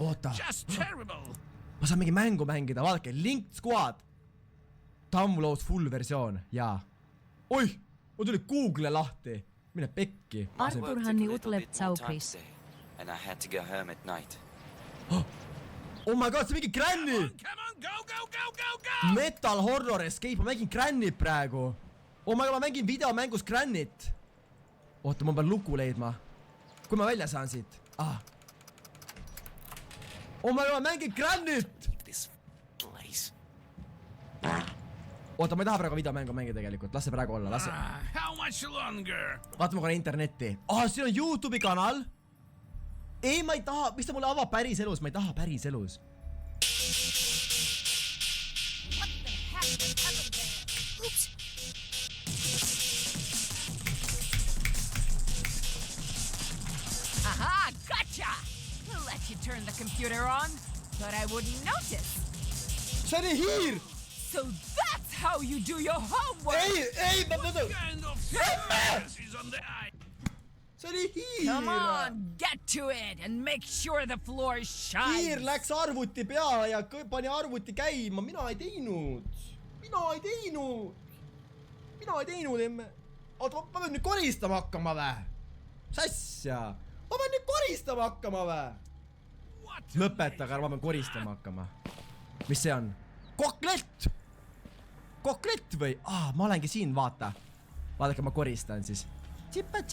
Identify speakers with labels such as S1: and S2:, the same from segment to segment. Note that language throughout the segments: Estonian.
S1: oota. Ma saan mingi mängu mängida, vaadake, Linked Squad. Download full versioon, jaa. Oih, ma tuli Google lahti. Mine pekki.
S2: Arturhanni utleb Tsaukris.
S1: Oh my god, see mingi Granny! Metal Horror Escape, ma mängin Grannit praegu. Oh my god, ma mängin videomängus Grannit. Oota, ma pean luku leidma. Kui ma välja saan siit? Oh my god, ma mängin Grannit! Oota, ma ei taha praegu videomängu mängida tegelikult. Las see praegu olla, las see. Vaatame korra internetti. Siin on YouTube'i kanal. Ei, ma ei taha. Mis ta mulle avab päris elus? Ma ei taha päris elus.
S3: Aha, gotcha! We'll let you turn the computer on, but I wouldn't notice.
S1: See oli hiir!
S3: So that's how you do your homework!
S1: Ei, ma mõtlen! See oli hiir!
S3: Come on, get to it and make sure the floor shines!
S1: Hiir läks arvuti peale ja pani arvuti käima. Mina ei teinud, emme. Oota, ma pean nüüd koristama hakkama vä? Sassja! Ma pean nüüd koristama hakkama vä? Lõpetage, ma pean koristama hakkama. Mis see on? Koklett! Koklett või? Ma olengi siin, vaata. Vaadake, ma koristan siis. Tšippa.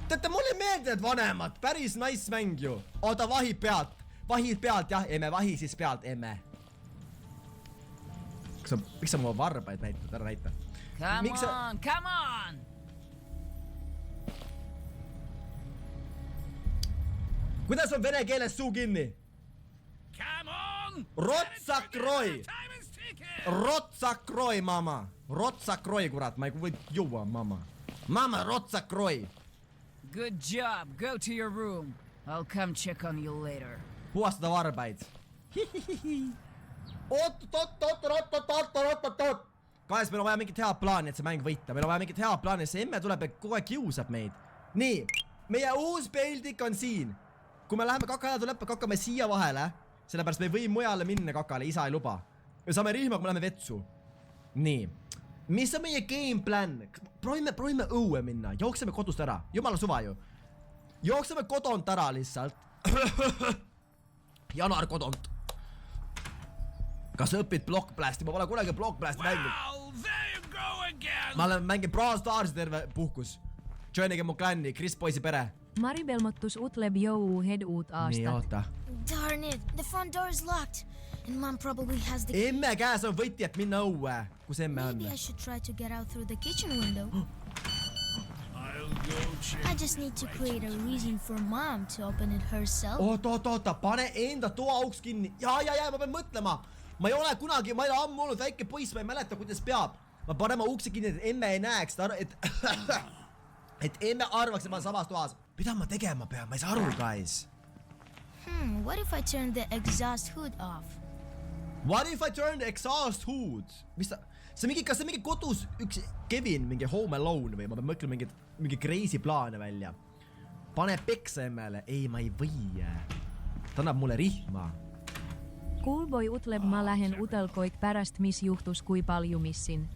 S1: Teate, mulle meeldivad vanemad. Päris nice mäng ju. Oota, vahid pealt. Vahid pealt, jah, emme. Vahi siis pealt, emme. Miks sa mu varbaid näitad? Ära näita.
S3: Come on!
S1: Kuidas on vene keeles suu kinni? Rotsakroi! Rotsakroi, mama! Rotsakroi, kurat, ma ei või juua, mama. Mama, rotsakroi!
S3: Good job, go to your room. I'll come check on you later.
S1: Puhastada varbaid. Oot. Kaes, meil on vaja mingit head plaani, et see mäng võita. Meil on vaja mingit head plaani, see emme tuleb ja kogu aeg kiusab meid. Nii, meie uus peldik on siin. Kui me läheme kakajad tuleb, kakame siia vahele. Sellepärast me ei või mujale minna kakale, isa ei luba. Me saame rihma, kui me läheme vetsu. Nii. Mis on meie game plan? Proovime õue minna. Jookseme kodust ära. Jumala suva ju. Jookseme kodont ära lihtsalt. Janar kodont. Kas õpid Blockblasti? Ma pole kunagi Blockblast mänginud. Ma olen mänginud Brawl Starsi terve puhkus. Joinige mu klanni, Chris Poisi pere.
S2: Maribelmotus utleb jou head uut aastat.
S1: Nii, oota.
S4: Darn it, the front door is locked. And mom probably has the key.
S1: Emme käes on võti, et minna õue. Kus emme on?
S4: Maybe I should try to get out through the kitchen window. I just need to create a reason for mom to open it herself.
S1: Oota, pane enda toa auks kinni. Ja, ma pean mõtlema. Ma ei ole kunagi, ma ei ole ammu olnud väike poiss, ma ei mäleta, kuidas peab. Ma panema ukse kinni, et emme ei näeks, et emme arvaks, et ma olen samas toas. Mida ma tegema pean? Ma ei saa aru, guys.
S4: What if I turn the exhaust hood off?
S1: What if I turn the exhaust hood? Mis ta? Kas see mingi kodus üks Kevin, mingi Home Alone või? Ma pean mõtlema mingi crazy plaane välja. Pane peksa emmele. Ei, ma ei või. Ta annab mulle rihma.
S2: Coolboy utleb, ma lähen utelkoik pärast, mis juhtus, kui palju missin.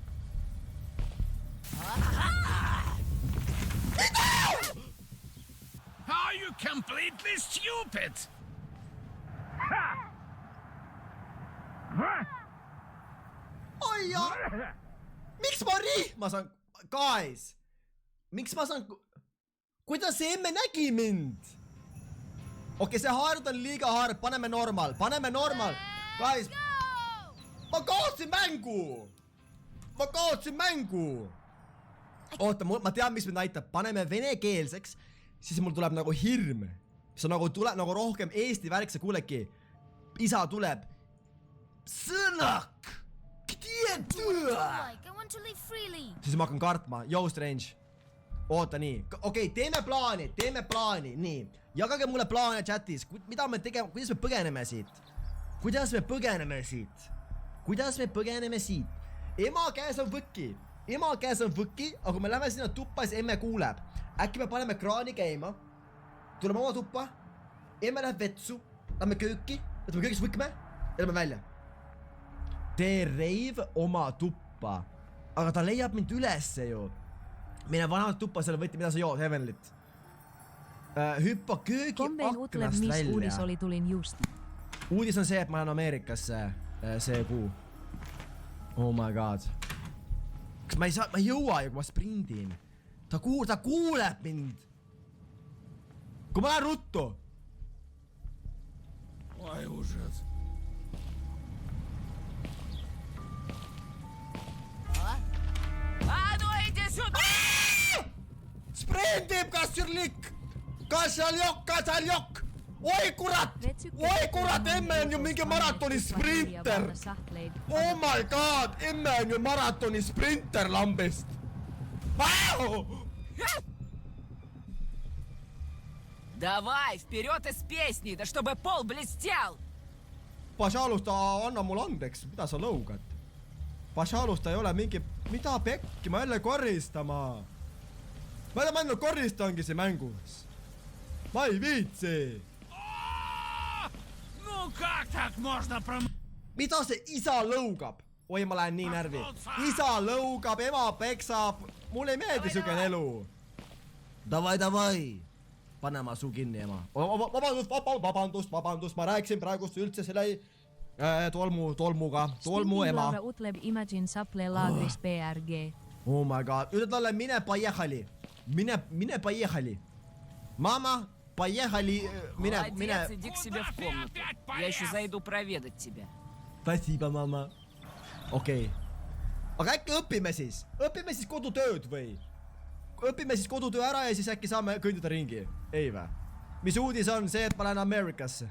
S5: Are you completely stupid?
S1: Oi ja! Miks ma rihma saan? Guys! Miks ma saan... Kuidas see emme nägi mind? Okei, see haard on liiga haard. Paneme normal. Guys! Ma kaotsin mängu! Oota, ma tean, mis mind aitab. Paneme venekeelseks, siis mul tuleb nagu hirm. See nagu tuleb nagu rohkem eesti värkse kuuleki. Isa tuleb. Sõnak! Siis ma hakkan kartma. Yo, Strange. Oota, nii. Okei, teeme plaani. Nii. Jagage mulle plaane chatis. Mida me tegema? Kuidas me põgeneme siit? Ema käes on võki. Aga kui me lähme sinna tuppa, siis emme kuuleb. Äkki me paneme kraani käima. Tuleme oma tuppa. emme läheb vetsu, lähme kööki, võtame köögist võkme ja lähme välja. Tee reiv oma tuppa. Aga ta leiab mind ülesse ju. Mine vanamat tuppa selle võtti, mida sa jood, Heavenlit. Hüppa köögi
S2: Konvein utleb,
S1: aknast
S2: mis uudis
S1: välja.
S2: oli, tulin just.
S1: Uudis on see, et ma olen Ameerikasse see kuu. Oh my god. Kas ma ei jõua ju, kui ma sprindin. Ta kuuleb mind. Kui ma lähen ruttu.
S5: Ой, ужас.
S3: А ну иди сюда!
S1: Sprindib, kas sirlik? Kas seal jokk? Oi kurat! Oi kurat, emme on ju mingi maratoni sprinter! Oh my god, emme on ju maratoni sprinter lambist! Vau!
S3: Давай, вперед из песни, да чтобы пол блестел!
S1: Pašalusta, anna mulle andeks, mida sa lõugad? Pašalusta ei ole mingi... Mida pekki, ma jälle koristama! Ma ainult koristangi see mängus! Ma ei viitsi!
S5: Ну как так можно
S1: Mida see isa lõugab? Oi, ma lähen nii närvi. Isa lõugab, ema peksab. Mulle ei meeldi sügene elu. Davai. Pane ma suu kinni, ema. Vabandust. Ma rääkisin praegust üldse selle tolmuga. Tolmu ema.
S2: Laura utleb Imagine Saple laagris PRG.
S1: Oh my god. Ütle talle, mine поехали. Mine поехали. Mama, поехали.
S3: Молодец, иди к себе в комнату. Я еще зайду проведать тебя.
S1: Спасибо, mama. Okei. Aga äkki õpime siis kodutööd või? Õpime siis kodutöö ära ja siis äkki saame kõndida ringi. Ei vä? Mis uudis on see, et ma lähen Ameerikasse?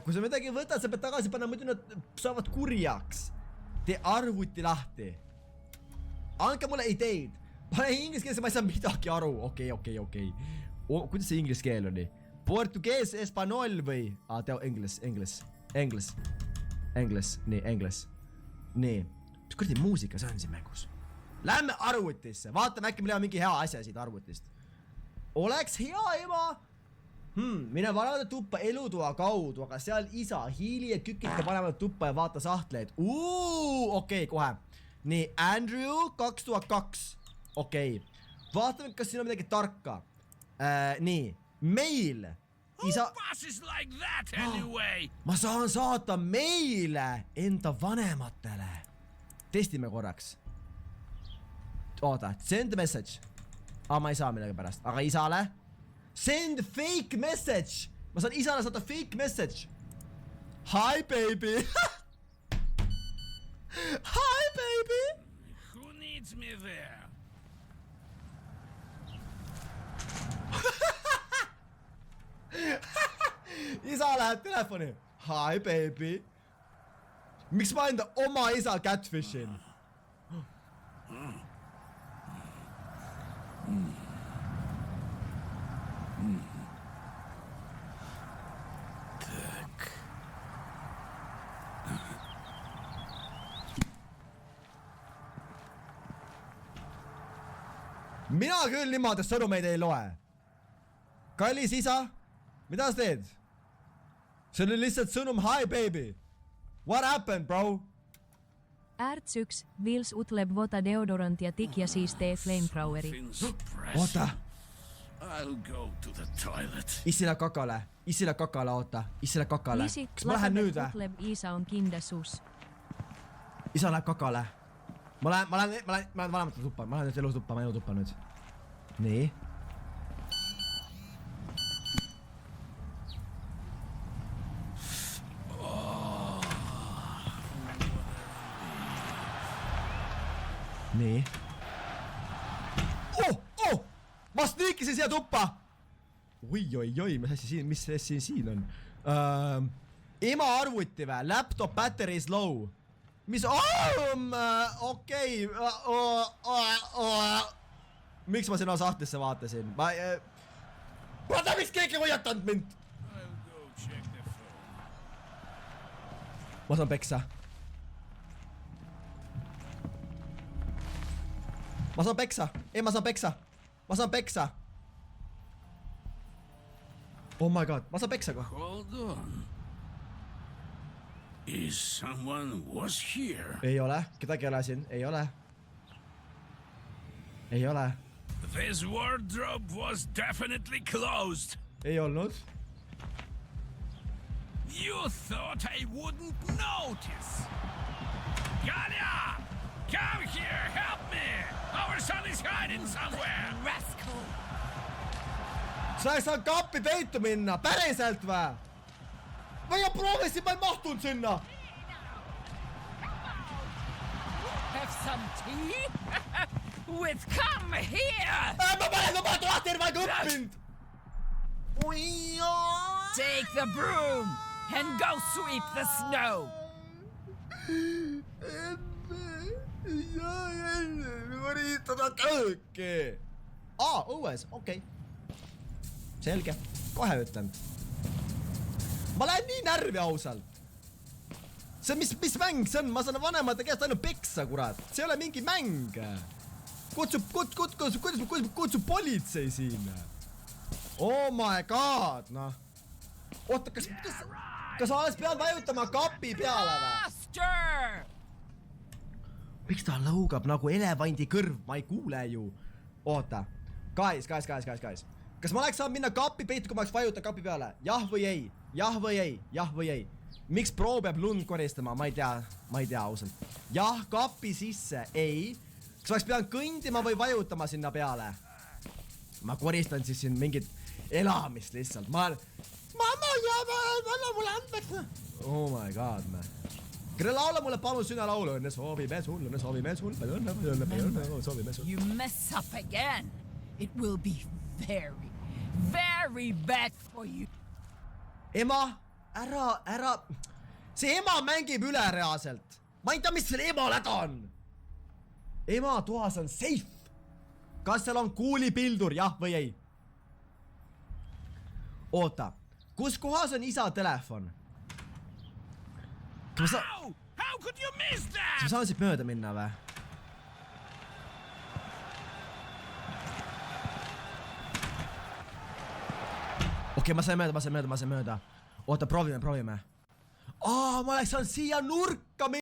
S1: Kui sa midagi võtad, sa pead tagasi panna, muidu nad saavad kurjaks. Tee arvuti lahti. Andke mulle ideid. Pane inglise keelse, ma ei saa midagi aru. Okei. Kuidas see inglise keel oli? Portugees, espanol või? Teo Englis. Nii. Mis kuradi muusika see on siin mängus? Lähme arvutisse. Vaatame äkki meil on mingi hea asja siit arvutist. Oleks hea, ema. Mine vanemate tuppa elutoa kaudu, aga seal isa hiili ja kükite vanemate tuppa ja vaata sahtleid. Okei, kohe. Nii, Andrew 2002. Okei. Vaatame, kas siin on midagi tarka. Nii, meil. Isa...
S5: passes like that anyway?
S1: Ma saan saata meile enda vanematele. Testime korraks. Oota, send message. Ma ei saa millegi pärast. Aga isale? Send fake message. Ma saan isale saata fake message. Hi baby. Hi baby.
S5: Who needs me there?
S1: Isa läheb telefoni. Hi baby. Miks ma enda oma isa catfishin? Mina küll niimoodi sõnumeid ei loe. Kallis isa, mida sa teed? See oli lihtsalt sõnum hi baby. What happened, bro?
S2: Ärts 1, Vils utleb vota deodorant ja tik ja siis tee flamethroweri.
S1: Oota.
S5: I'll go to the toilet.
S1: Issile kakale, oota. Issile kakale. Kas ma lähen nüüd või?
S2: Utleb isa on kinda sus.
S1: Isa läheb kakale. Ma lähen vanemate tuppa, ma lähen nüüd elutuppa nüüd. Nii. Nii. Ma sniikisin siia tuppa! Oi, mis asi siin on? Ema arvuti vä? Laptop battery is low. Mis? Okei. Miks ma sinna sahtlisse vaatasin? Vaata, miks keegi hoiatanud mind?
S5: I'll go check the phone.
S1: Ma saan peksa. Ma saan peksa. Oh my god, ma saan peksa kohe.
S5: Hold on. Is someone was here?
S1: Ei ole, kedagi ei ole siin, ei ole. Ei ole.
S5: This wardrobe was definitely closed.
S1: Ei olnud.
S5: You thought I wouldn't notice. Galia! Come here, help me! Our son is hiding somewhere!
S3: Rascal!
S1: Sa ei saa kappi peitu minna, päriselt või? Ma ju proovisin, ma ei mahtunud sinna.
S3: Have some tea? With come here!
S1: Ma panen oma toatervaga õppinud.
S3: Take the broom and go sweep the snow!
S1: Võritada kööki. Õues, okei. Selge, kohe ütlen. Ma lähen nii närvi ausalt. See on mis mäng see on, ma saan vanemate käest ainult peksa, kurat. See ei ole mingi mäng. Kutsub politsei siin. Oh my god, noh. Oota, kas alles pead vajutama kapi peale või?
S3: Faster!
S1: Miks ta lõugab nagu elevandi kõrv? Ma ei kuule ju. Oota. Guys. Kas ma oleks saanud minna kapi peitu, kui ma oleks vajuta kapi peale? Jah või ei? Jah või ei? Jah või ei? Miks Pro peab lund koristama? Ma ei tea ausalt. Jah, kapi sisse. Ei. Kas ma oleks pidanud kõndima või vajutama sinna peale? Ma koristan siis siin mingit elamist lihtsalt. Mamma, anna mulle andmeks. Oh my god, man. Kelle laula mulle palun sünnalaulu? Õnne soovime sul, õnne soovime sul. Õnne soovime sul.
S3: You mess up again. It will be very, very bad for you.
S1: Ema, ära. See ema mängib üle reaalselt. Ma ei tea, mis selle ema läda on. Ema toas on safe. Kas seal on kuulipildur, jah või ei? Oota, kus kohas on isa telefon?
S5: Ow! How could you miss that?
S1: Ma saan siit mööda minna või? Okei, ma sain mööda. Oota, proovime. Ma oleks saanud siia nurka minna.